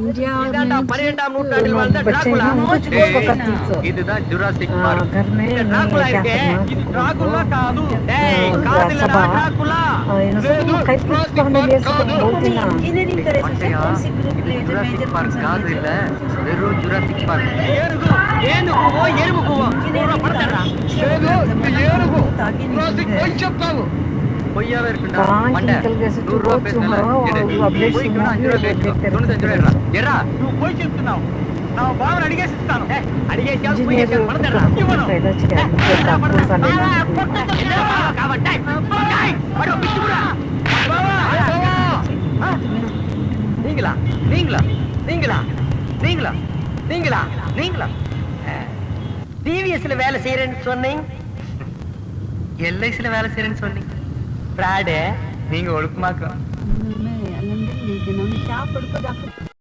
India இதாண்டா में 12ஆம் जीत நூற்றாண்டில் வாழ்ந்த बच्चे டிராகுலா. हैं मुझको டேய், कत्तीचो இதுதான் ஜுராசிக் பார்க். घर में இந்த मैं டிராகுலா क्या இருக்கே, करना இது तुमको டிராகுலா காது. டேய், காது இல்லடா, सभा டிராகுலா. इनको कई पुस्तकों में ले सकते बोलती ना इंजीनियरिंग करे थे மட்டையா, कौन सी ग्रुप இது ले जो ஜுராசிக் मेजर பார்க் फंक्शन காது ले இல்ல, வெறும் ஜுராசிக் பார்க். ஏறுகு, ஏந்து கூவோ, எறும்பு கூவோ. इंजीनियरिंग படத்தடா. ताकि नहीं பொய்யாவே இருக்குண்டா. कहाँ की மண்டை, निकल गए से 100 ரூபா பேசுனல. अपडेट போய்க்கு வேணா 5 ரூபா பேசுறோம். 95 ரூபா எடுறா. எறா, నువ్వు పోయి చెప్తున్నావు. నా బావని అడిగేసిస్తాను. అడిగేసావు పోయి చేస్తాను. పడతడరా. ఇవ్వను. फायदा चाहिए पूसा लेना நீங்களா நீங்களா நீங்களா நீங்களா நீங்களா நீங்களா டிவிஎஸ்ல வேலை செய்யறேன்னு சொன்னீங்க, எல்ஐசில வேலை செய்யறேன்னு சொன்னீங்க. பிராடு நீங்க ஒழுக்கமாக்கும். मैं आनंद लेकिन उन्हें क्या पढ़